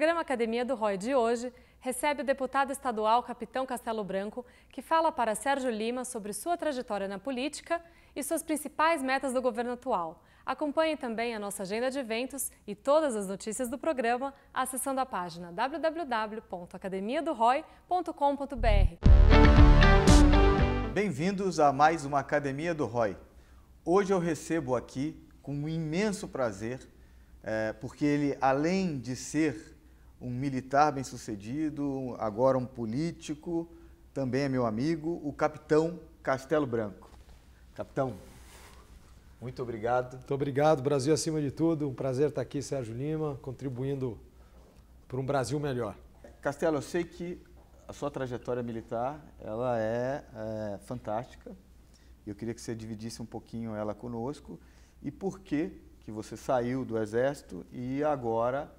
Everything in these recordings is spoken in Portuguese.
programa Academia do ROI de hoje recebe o deputado estadual Capitão Castelo Branco, que fala para Sérgio Lima sobre sua trajetória na política e suas principais metas do governo atual. Acompanhe também a nossa agenda de eventos e todas as notícias do programa acessando a página www.academiadoroi.com.br. Bem-vindos a mais uma Academia do ROI. Hoje eu recebo aqui com um imenso prazer, porque ele, além de ser um militar bem-sucedido, agora um político, também é meu amigo, o Capitão Castelo Branco. Capitão, muito obrigado. Muito obrigado, Brasil acima de tudo. Um prazer estar aqui, Sérgio Lima, contribuindo para um Brasil melhor. Castelo, eu sei que a sua trajetória militar ela é fantástica. Eu queria que você dividisse um pouquinho ela conosco e por que você saiu do Exército e agora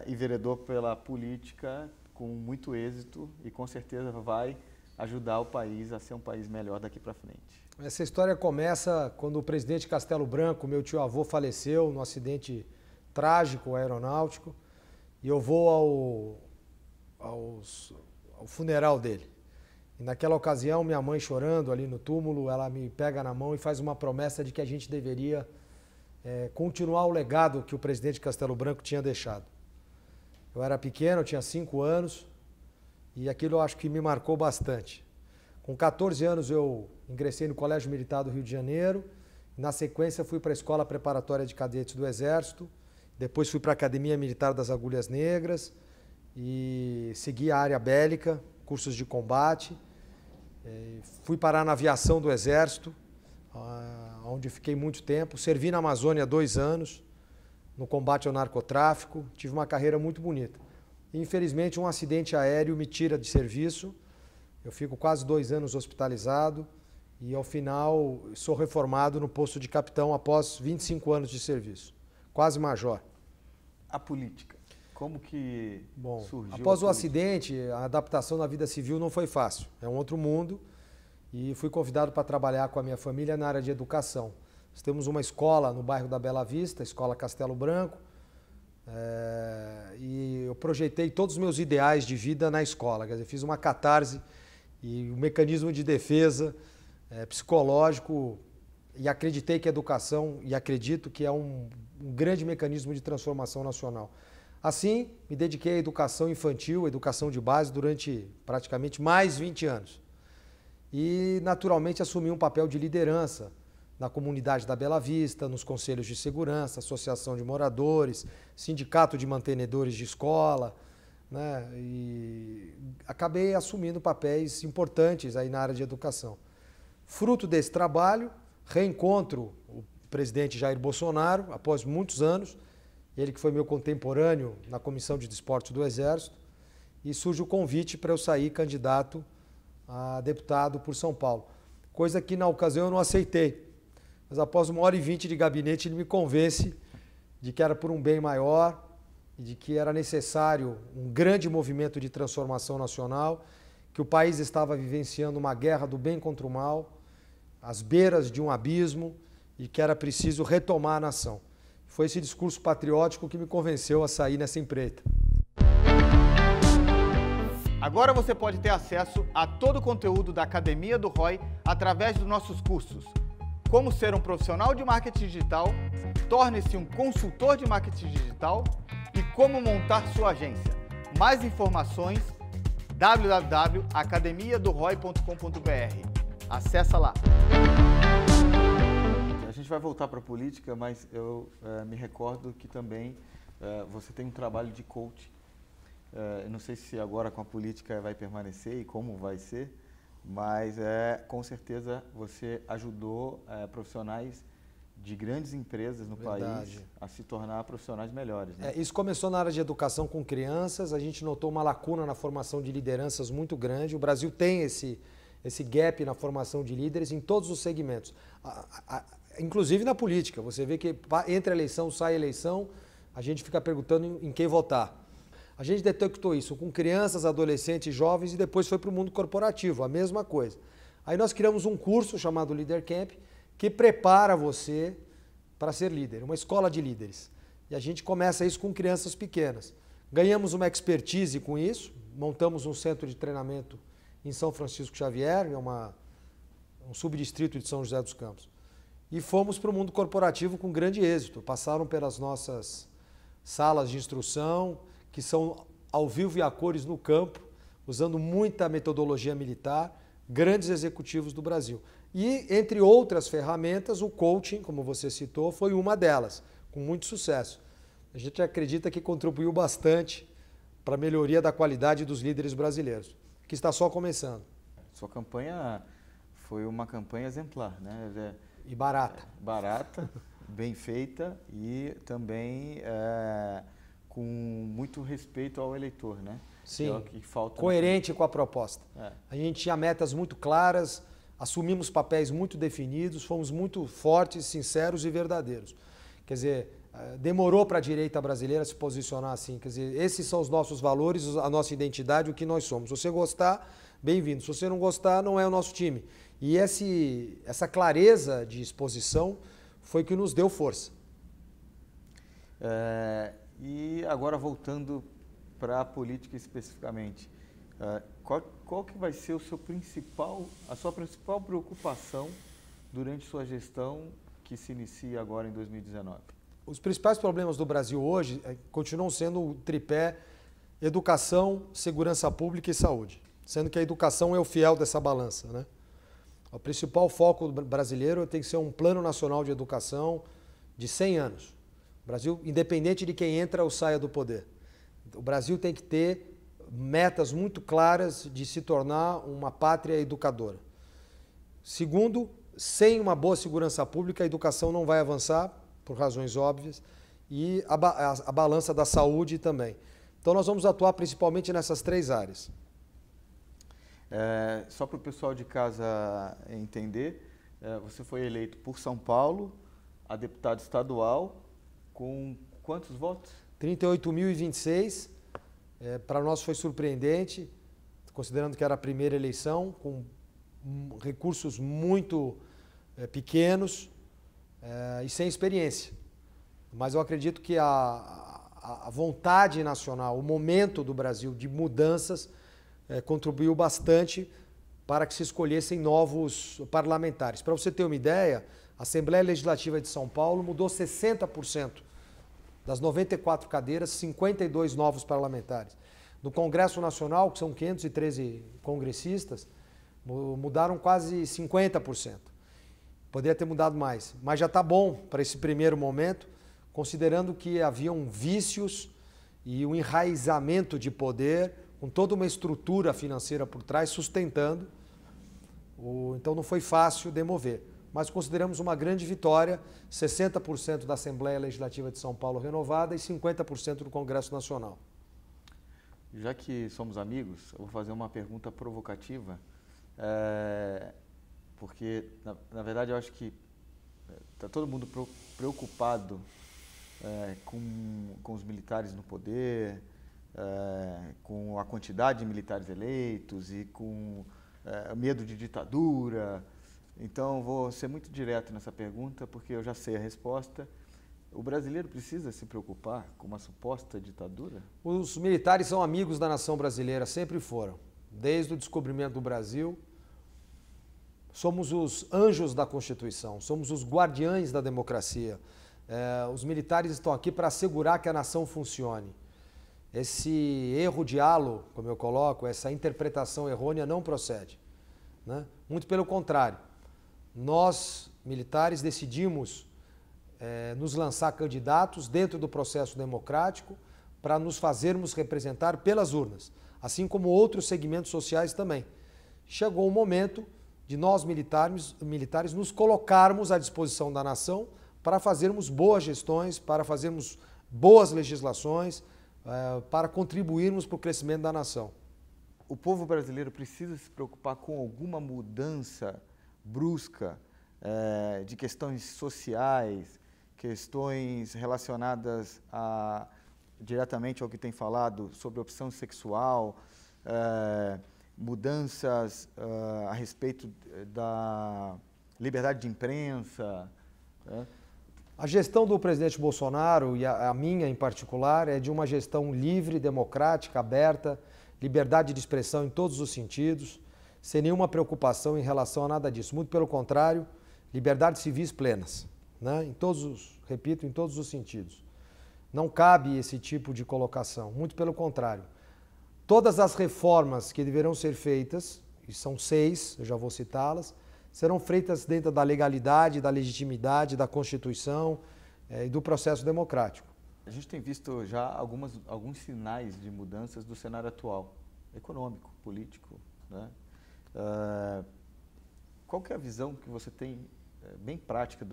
enveredou pela política com muito êxito e com certeza vai ajudar o país a ser um país melhor daqui para frente. Essa história começa quando o presidente Castelo Branco, meu tio-avô, faleceu num acidente trágico aeronáutico e eu vou ao funeral dele. E naquela ocasião, minha mãe chorando ali no túmulo, ela me pega na mão e faz uma promessa de que a gente deveria continuar o legado que o presidente Castelo Branco tinha deixado. Eu era pequeno, eu tinha 5 anos e aquilo eu acho que me marcou bastante. Com 14 anos eu ingressei no Colégio Militar do Rio de Janeiro, na sequência fui para a Escola Preparatória de Cadetes do Exército, depois fui para a Academia Militar das Agulhas Negras e segui a área bélica, cursos de combate, fui parar na aviação do Exército, onde fiquei muito tempo, servi na Amazônia 2 anos, no combate ao narcotráfico, tive uma carreira muito bonita. Infelizmente, um acidente aéreo me tira de serviço, eu fico quase 2 anos hospitalizado e, ao final, sou reformado no posto de capitão após 25 anos de serviço, quase major. A política, como que surgiu? Após o acidente, a adaptação na vida civil não foi fácil, é um outro mundo. E fui convidado para trabalhar com a minha família na área de educação. Nós temos uma escola no bairro da Bela Vista, a Escola Castelo Branco, e eu projetei todos os meus ideais de vida na escola. Quer dizer, fiz uma catarse e um mecanismo de defesa psicológico e acreditei que a educação, e acredito que é um grande mecanismo de transformação nacional. Assim, me dediquei à educação infantil, à educação de base durante praticamente mais 20 anos. E, naturalmente, assumi um papel de liderança na comunidade da Bela Vista, nos conselhos de segurança, associação de moradores, sindicato de mantenedores de escola, né? E acabei assumindo papéis importantes aí na área de educação. Fruto desse trabalho, reencontro o presidente Jair Bolsonaro, após muitos anos, ele que foi meu contemporâneo na Comissão de Desportos do Exército, e surge o convite para eu sair candidato a deputado por São Paulo, coisa que na ocasião eu não aceitei, mas após 1h20 de gabinete ele me convence de que era por um bem maior e de que era necessário um grande movimento de transformação nacional, que o país estava vivenciando uma guerra do bem contra o mal, às beiras de um abismo e que era preciso retomar a nação. Foi esse discurso patriótico que me convenceu a sair nessa empreita. Agora você pode ter acesso a todo o conteúdo da Academia do ROI através dos nossos cursos. Como ser um profissional de marketing digital, torne-se um consultor de marketing digital e como montar sua agência. Mais informações, www.academiadoroi.com.br. Acessa lá. A gente vai voltar para a política, mas eu me recordo que também você tem um trabalho de coach. Não sei se agora com a política vai permanecer e como vai ser, mas com certeza você ajudou profissionais de grandes empresas no país a se tornar profissionais melhores, né? Isso começou na área de educação com crianças, a gente notou uma lacuna na formação de lideranças muito grande. O Brasil tem esse gap na formação de líderes em todos os segmentos, inclusive na política. Você vê que entre eleição, sai eleição, a gente fica perguntando em quem votar. A gente detectou isso com crianças, adolescentes, jovens e depois foi para o mundo corporativo, a mesma coisa. Aí nós criamos um curso chamado Leader Camp que prepara você para ser líder, uma escola de líderes. E a gente começa isso com crianças pequenas. Ganhamos uma expertise com isso, montamos um centro de treinamento em São Francisco Xavier, é um subdistrito de São José dos Campos. E fomos para o mundo corporativo com grande êxito. Passaram pelas nossas salas de instrução, que são ao vivo e a cores no campo, usando muita metodologia militar, grandes executivos do Brasil. E, entre outras ferramentas, o coaching, como você citou, foi uma delas, com muito sucesso. A gente acredita que contribuiu bastante para a melhoria da qualidade dos líderes brasileiros, que está só começando. Sua campanha foi uma campanha exemplar, né? E barata. Barata, bem feita e também com muito respeito ao eleitor, né? Sim, é o que falta coerente com a proposta. A gente tinha metas muito claras, assumimos papéis muito definidos, fomos muito fortes, sinceros e verdadeiros. Quer dizer, demorou para a direita brasileira se posicionar assim. Quer dizer, esses são os nossos valores, a nossa identidade, o que nós somos. Se você gostar, bem-vindo. Se você não gostar, não é o nosso time. E essa clareza de exposição foi que nos deu força. E agora voltando para a política especificamente, qual que vai ser a sua principal preocupação durante sua gestão que se inicia agora em 2019? Os principais problemas do Brasil hoje continuam sendo o tripé educação, segurança pública e saúde, sendo que a educação é o fiel dessa balança, né? O principal foco brasileiro tem que ser um plano nacional de educação de 100 anos. O Brasil, independente de quem entra ou saia do poder, o Brasil tem que ter metas muito claras de se tornar uma pátria educadora. Segundo, sem uma boa segurança pública, a educação não vai avançar, por razões óbvias, e a balança da saúde também. Então nós vamos atuar principalmente nessas 3 áreas. Só para o pessoal de casa entender, você foi eleito por São Paulo a deputado estadual com quantos votos? 38.026. Para nós foi surpreendente, considerando que era a primeira eleição, com recursos muito pequenos e sem experiência. Mas eu acredito que a vontade nacional, o momento do Brasil de mudanças, contribuiu bastante para que se escolhessem novos parlamentares. Para você ter uma ideia, a Assembleia Legislativa de São Paulo mudou 60%. Das 94 cadeiras, 52 novos parlamentares. No Congresso Nacional, que são 513 congressistas, mudaram quase 50%. Poderia ter mudado mais, mas já está bom para esse primeiro momento, considerando que haviam vícios e um enraizamento de poder, com toda uma estrutura financeira por trás, sustentando. Então não foi fácil demover. Mas consideramos uma grande vitória, 60% da Assembleia Legislativa de São Paulo renovada e 50% do Congresso Nacional. Já que somos amigos, eu vou fazer uma pergunta provocativa, porque, na verdade, eu acho que está todo mundo preocupado com os militares no poder, com a quantidade de militares eleitos e com medo de ditadura. Então, vou ser muito direto nessa pergunta, porque eu já sei a resposta. O brasileiro precisa se preocupar com uma suposta ditadura? Os militares são amigos da nação brasileira, sempre foram. Desde o descobrimento do Brasil, somos os anjos da Constituição, somos os guardiães da democracia. Os militares estão aqui para assegurar que a nação funcione. Esse erro de halo, como eu coloco, essa interpretação errônea não procede, né? Muito pelo contrário. Nós, militares, decidimos nos lançar candidatos dentro do processo democrático para nos fazermos representar pelas urnas, assim como outros segmentos sociais também. Chegou o momento de nós, militares, nos colocarmos à disposição da nação para fazermos boas gestões, para fazermos boas legislações, para contribuirmos para o crescimento da nação. O povo brasileiro precisa se preocupar com alguma mudança brusca de questões sociais, questões relacionadas diretamente ao que tem falado sobre opção sexual, mudanças a respeito da liberdade de imprensa. A gestão do presidente Bolsonaro, e a minha em particular, é de uma gestão livre, democrática, aberta, liberdade de expressão em todos os sentidos, sem nenhuma preocupação em relação a nada disso. Muito pelo contrário, liberdades civis plenas, né? Em todos os sentidos. Não cabe esse tipo de colocação, muito pelo contrário. Todas as reformas que deverão ser feitas, e são 6, eu já vou citá-las, serão feitas dentro da legalidade, da legitimidade, da Constituição e do processo democrático. A gente tem visto já alguns sinais de mudanças do cenário atual, econômico, político, né? Qual que é a visão que você tem bem prática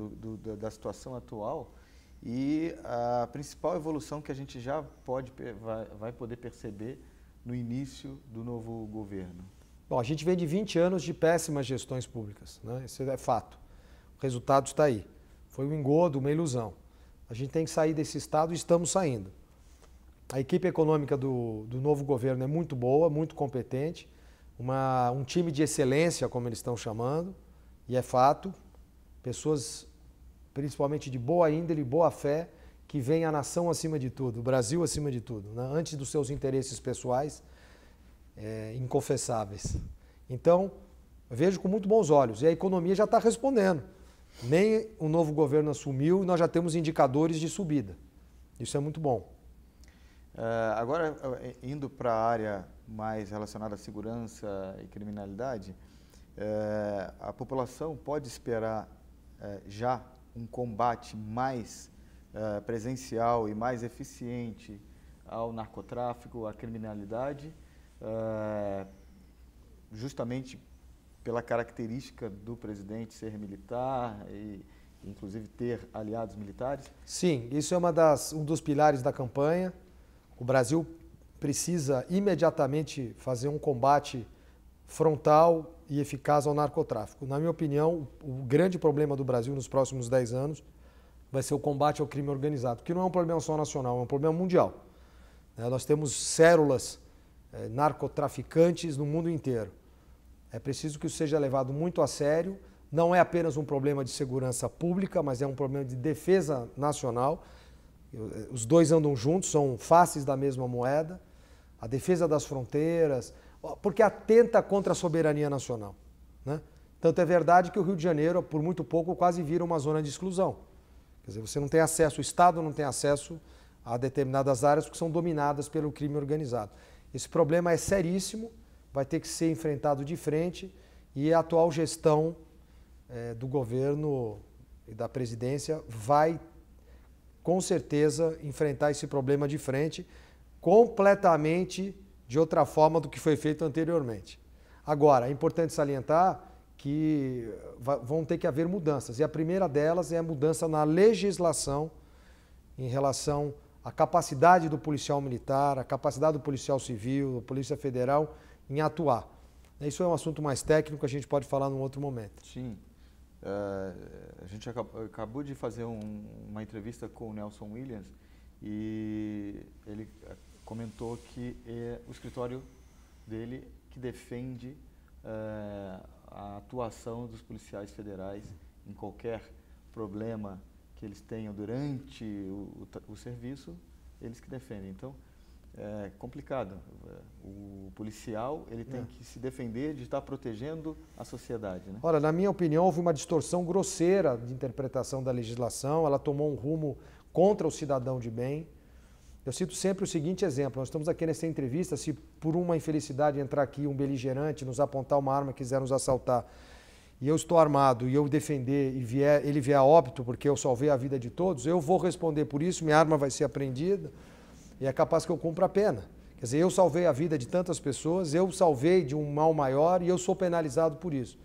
da situação atual e a principal evolução que a gente já vai poder perceber no início do novo governo? Bom, a gente vem de 20 anos de péssimas gestões públicas, né? Isso é fato. O resultado está aí. Foi um engodo, uma ilusão. A gente tem que sair desse estado e estamos saindo. A equipe econômica do novo governo é muito boa, muito competente, um time de excelência, como eles estão chamando, e é fato. Pessoas, principalmente de boa índole, boa fé, que veem a nação acima de tudo, o Brasil acima de tudo, né? Antes dos seus interesses pessoais inconfessáveis. Então, eu vejo com muito bons olhos. E a economia já está respondendo. Nem o novo governo assumiu e nós já temos indicadores de subida. Isso é muito bom. Agora, indo para a área mais relacionada à segurança e criminalidade, a população pode esperar já um combate mais presencial e mais eficiente ao narcotráfico, à criminalidade, justamente pela característica do presidente ser militar e, inclusive, ter aliados militares? Sim, isso é um dos pilares da campanha. O Brasil precisa imediatamente fazer um combate frontal e eficaz ao narcotráfico. Na minha opinião, o grande problema do Brasil nos próximos 10 anos vai ser o combate ao crime organizado, que não é um problema só nacional, é um problema mundial. Nós temos células narcotraficantes no mundo inteiro. É preciso que isso seja levado muito a sério. Não é apenas um problema de segurança pública, mas é um problema de defesa nacional. Os dois andam juntos, são faces da mesma moeda. A defesa das fronteiras, porque atenta contra a soberania nacional, né? Tanto é verdade que o Rio de Janeiro, por muito pouco, quase vira uma zona de exclusão. Quer dizer, você não tem acesso, o Estado não tem acesso a determinadas áreas que são dominadas pelo crime organizado. Esse problema é seríssimo, vai ter que ser enfrentado de frente e a atual gestão do governo e da presidência vai, com certeza, enfrentar esse problema de frente completamente de outra forma do que foi feito anteriormente. Agora, é importante salientar que vão ter que haver mudanças e a primeira delas é a mudança na legislação em relação à capacidade do policial militar, a capacidade do policial civil, da Polícia Federal em atuar. Isso é um assunto mais técnico, a gente pode falar num outro momento. Sim. A gente acabou de fazer uma entrevista com o Nelson Williams e ele comentou que é o escritório dele que defende a atuação dos policiais federais em qualquer problema que eles tenham durante o serviço, eles que defendem. Então, é complicado. O policial ele tem que se defender de estar protegendo a sociedade, né? Olha, na minha opinião, houve uma distorção grosseira de interpretação da legislação, ela tomou um rumo contra o cidadão de bem. Eu cito sempre o seguinte exemplo, nós estamos aqui nessa entrevista, se por uma infelicidade entrar aqui um beligerante, nos apontar uma arma, quiser nos assaltar, e eu estou armado e eu defender e ele vier a óbito porque eu salvei a vida de todos, eu vou responder por isso, minha arma vai ser apreendida e é capaz que eu cumpra a pena. Quer dizer, eu salvei a vida de tantas pessoas, eu salvei de um mal maior e eu sou penalizado por isso.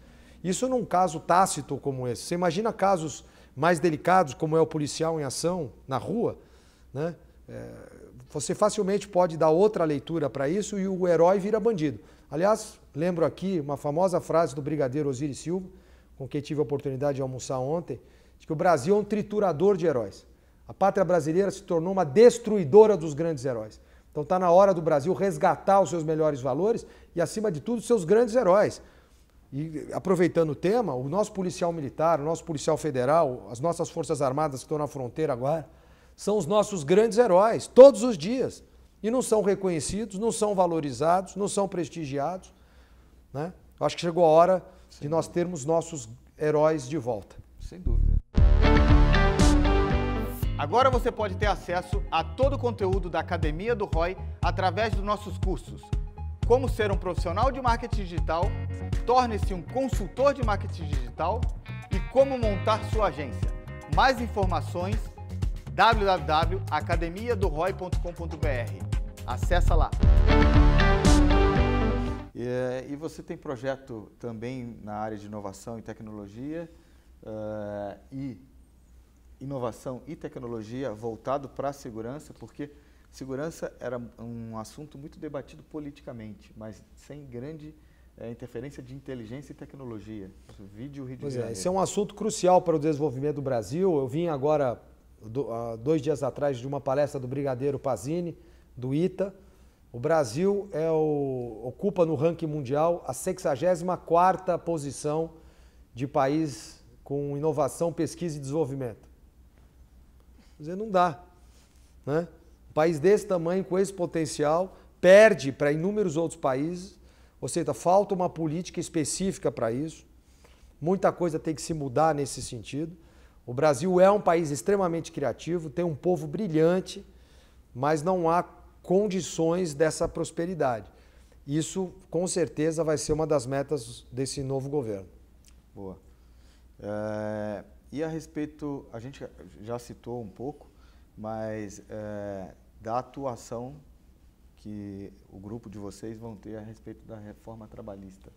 Isso num caso tácito como esse. Você imagina casos mais delicados, como é o policial em ação na rua, né? Você facilmente pode dar outra leitura para isso e o herói vira bandido. Aliás, lembro aqui uma famosa frase do brigadeiro Osiris Silva, com quem tive a oportunidade de almoçar ontem, de que o Brasil é um triturador de heróis. A pátria brasileira se tornou uma destruidora dos grandes heróis. Então está na hora do Brasil resgatar os seus melhores valores e, acima de tudo, os seus grandes heróis. E aproveitando o tema, o nosso policial militar, o nosso policial federal, as nossas forças armadas que estão na fronteira agora, são os nossos grandes heróis, todos os dias. E não são reconhecidos, não são valorizados, não são prestigiados, né? Eu acho que chegou a hora de nós termos nossos heróis de volta. Sem dúvida. Agora você pode ter acesso a todo o conteúdo da Academia do ROI através dos nossos cursos. Como ser um profissional de marketing digital, torne-se um consultor de marketing digital e como montar sua agência. Mais informações, www.academiadoroi.com.br. Acessa lá. E você tem projeto também na área de inovação e tecnologia, e inovação e tecnologia voltado para a segurança, porque segurança era um assunto muito debatido politicamente, mas sem grande interferência de inteligência e tecnologia. Vídeo Rio de Janeiro. Esse é um assunto crucial para o desenvolvimento do Brasil. Eu vim agora, há 2 dias atrás, de uma palestra do Brigadeiro Pazini, do ITA. O Brasil ocupa no ranking mundial a 64ª posição de país com inovação, pesquisa e desenvolvimento. Quer dizer, não dá, né? Um país desse tamanho, com esse potencial, perde para inúmeros outros países, ou seja, falta uma política específica para isso. Muita coisa tem que se mudar nesse sentido. O Brasil é um país extremamente criativo, tem um povo brilhante, mas não há condições dessa prosperidade. Isso, com certeza, vai ser uma das metas desse novo governo. Boa. E a respeito, a gente já citou um pouco, mas da atuação que o grupo de vocês vão ter a respeito da reforma trabalhista,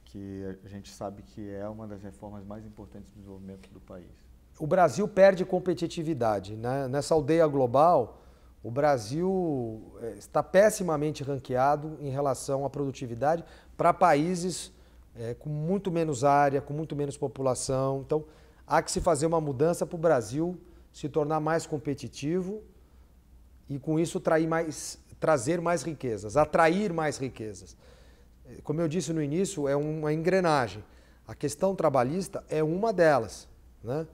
que a gente sabe que é uma das reformas mais importantes do desenvolvimento do país. O Brasil perde competitividade, né? Nessa aldeia global, o Brasil está pessimamente ranqueado em relação à produtividade para países com muito menos área, com muito menos população. Então, há que se fazer uma mudança para o Brasil se tornar mais competitivo e, com isso, trazer mais riquezas, atrair mais riquezas. Como eu disse no início, é uma engrenagem. A questão trabalhista é uma delas, né?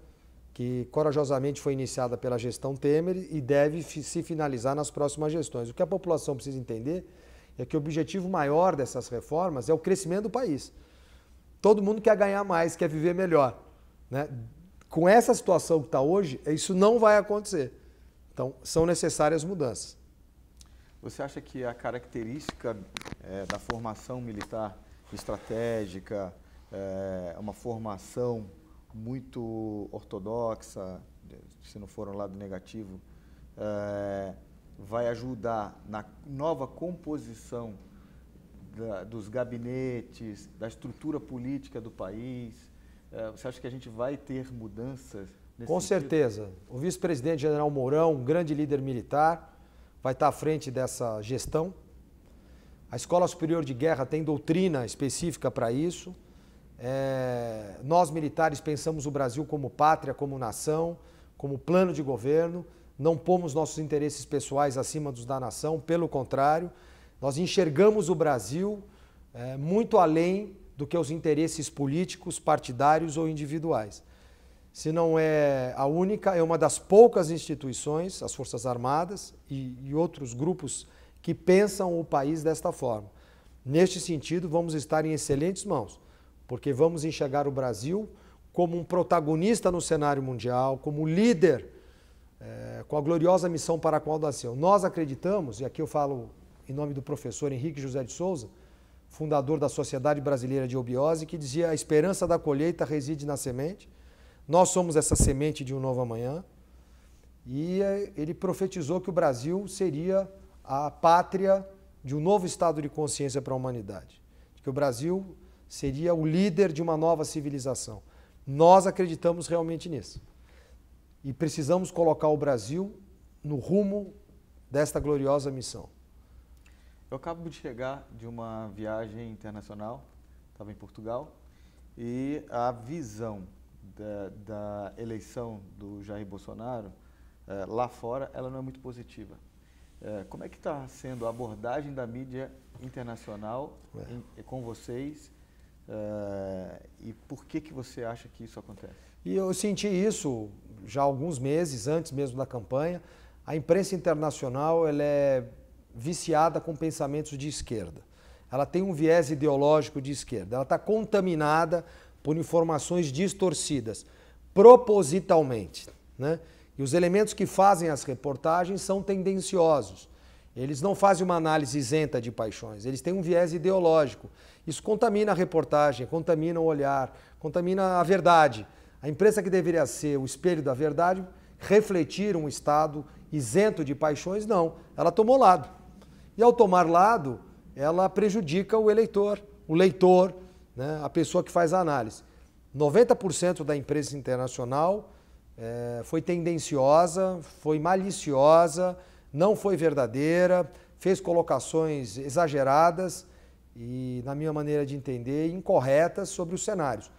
Que corajosamente foi iniciada pela gestão Temer e deve se finalizar nas próximas gestões. O que a população precisa entender é que o objetivo maior dessas reformas é o crescimento do país. Todo mundo quer ganhar mais, quer viver melhor, né? Com essa situação que está hoje, isso não vai acontecer. Então, são necessárias mudanças. Você acha que a característica da formação militar estratégica, uma formação muito ortodoxa, se não for um lado negativo, vai ajudar na nova composição dos gabinetes, da estrutura política do país? Você acha que a gente vai ter mudanças nesse Com sentido? certeza. O vice-presidente general Mourão, um grande líder militar, vai estar à frente dessa gestão. A Escola Superior de Guerra tem doutrina específica para isso. Nós, militares, pensamos o Brasil como pátria, como nação, como plano de governo. Não pomos nossos interesses pessoais acima dos da nação, pelo contrário. Nós enxergamos o Brasil muito além do que os interesses políticos, partidários ou individuais. Se não é a única, é uma das poucas instituições, as Forças Armadas e outros grupos que pensam o país desta forma. Neste sentido, vamos estar em excelentes mãos, porque vamos enxergar o Brasil como um protagonista no cenário mundial, como líder, com a gloriosa missão para a qual nasceu. Nós acreditamos, e aqui eu falo em nome do professor Henrique José de Souza, fundador da Sociedade Brasileira de Obiose, que dizia: a esperança da colheita reside na semente. Nós somos essa semente de um novo amanhã. E ele profetizou que o Brasil seria a pátria de um novo estado de consciência para a humanidade. Que o Brasil seria o líder de uma nova civilização. Nós acreditamos realmente nisso. E precisamos colocar o Brasil no rumo desta gloriosa missão. Eu acabo de chegar de uma viagem internacional, estava em Portugal, e a visão da eleição do Jair Bolsonaro lá fora, ela não é muito positiva. Como é que está sendo a abordagem da mídia internacional com vocês e por que você acha que isso acontece? E eu senti isso já há alguns meses, antes mesmo da campanha. A imprensa internacional ela é viciada com pensamentos de esquerda. Ela tem um viés ideológico de esquerda. Ela está contaminada por informações distorcidas, propositalmente, né? E os elementos que fazem as reportagens são tendenciosos. Eles não fazem uma análise isenta de paixões, eles têm um viés ideológico. Isso contamina a reportagem, contamina o olhar, contamina a verdade. A imprensa que deveria ser o espelho da verdade, refletir um Estado isento de paixões, não. Ela tomou lado. E ao tomar lado, ela prejudica o eleitor, o leitor, né, a pessoa que faz a análise. 90% da imprensa internacional foi tendenciosa, foi maliciosa, não foi verdadeira, fez colocações exageradas e, na minha maneira de entender, incorretas sobre os cenários.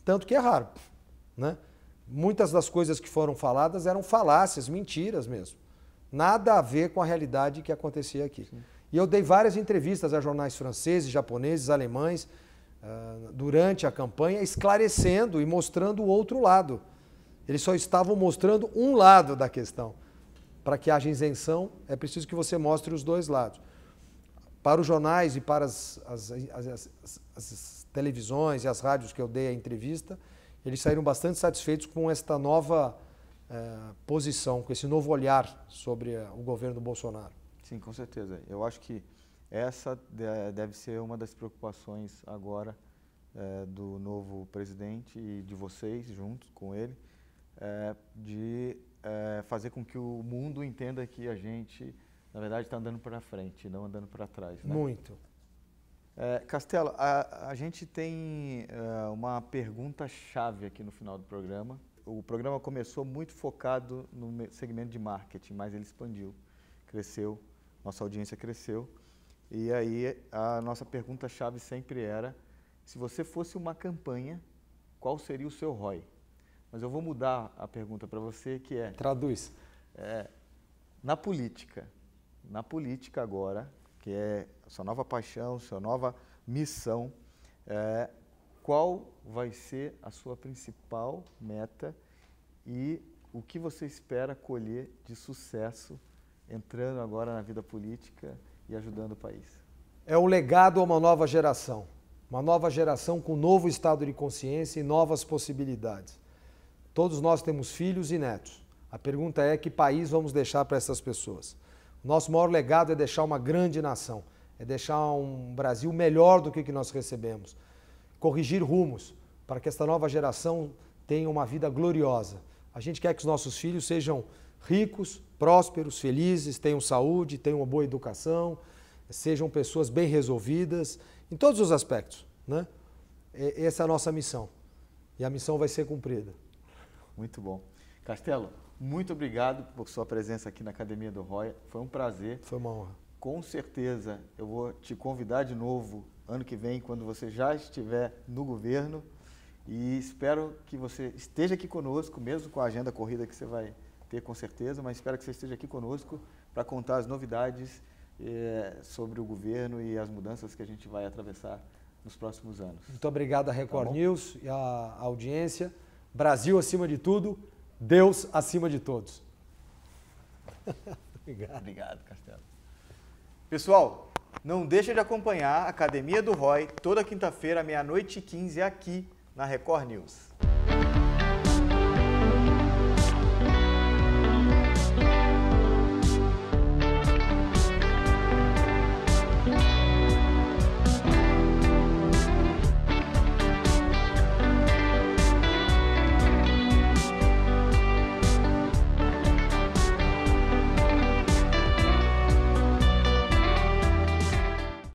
Tanto que é raro, né? Muitas das coisas que foram faladas eram falácias, mentiras mesmo. Nada a ver com a realidade que acontecia aqui. Sim. E eu dei várias entrevistas a jornais franceses, japoneses, alemães, durante a campanha, esclarecendo e mostrando o outro lado. Eles só estavam mostrando um lado da questão. Para que haja isenção, é preciso que você mostre os dois lados. Para os jornais e para as televisões e as rádios que eu dei a entrevista, eles saíram bastante satisfeitos com esta nova posição, com esse novo olhar sobre o governo Bolsonaro. Sim, com certeza. Eu acho que essa deve ser uma das preocupações agora do novo presidente e de vocês, juntos com ele, de fazer com que o mundo entenda que a gente, na verdade, está andando para frente, não andando para trás. Né? Muito. Castelo, a gente tem uma pergunta-chave aqui no final do programa. O programa começou muito focado no segmento de marketing, mas ele expandiu, cresceu, nossa audiência cresceu. E aí a nossa pergunta-chave sempre era, se você fosse uma campanha, qual seria o seu ROI? Mas eu vou mudar a pergunta para você, que é... Traduz. Na política agora, que é a sua nova paixão, sua nova missão, qual vai ser a sua principal meta e o que você espera colher de sucesso entrando agora na vida política e ajudando o país? É o legado a uma nova geração com novo estado de consciência e novas possibilidades. Todos nós temos filhos e netos. A pergunta é que país vamos deixar para essas pessoas? O nosso maior legado é deixar uma grande nação, é deixar um Brasil melhor do que nós recebemos. Corrigir rumos para que esta nova geração tenha uma vida gloriosa. A gente quer que os nossos filhos sejam ricos, prósperos, felizes, tenham saúde, tenham uma boa educação, sejam pessoas bem resolvidas, em todos os aspectos, né? Essa é a nossa missão. E a missão vai ser cumprida. Muito bom. Castelo, muito obrigado por sua presença aqui na Academia do ROI. Foi um prazer. Foi uma honra. Com certeza eu vou te convidar de novo ano que vem, quando você já estiver no governo. E espero que você esteja aqui conosco, mesmo com a agenda corrida que você vai ter com certeza, mas espero que você esteja aqui conosco para contar as novidades sobre o governo e as mudanças que a gente vai atravessar nos próximos anos. Muito obrigado à Record News e à audiência. Brasil acima de tudo, Deus acima de todos. Obrigado, Castelo. Pessoal, não deixa de acompanhar a Academia do ROI toda quinta-feira, 00:15, aqui na Record News.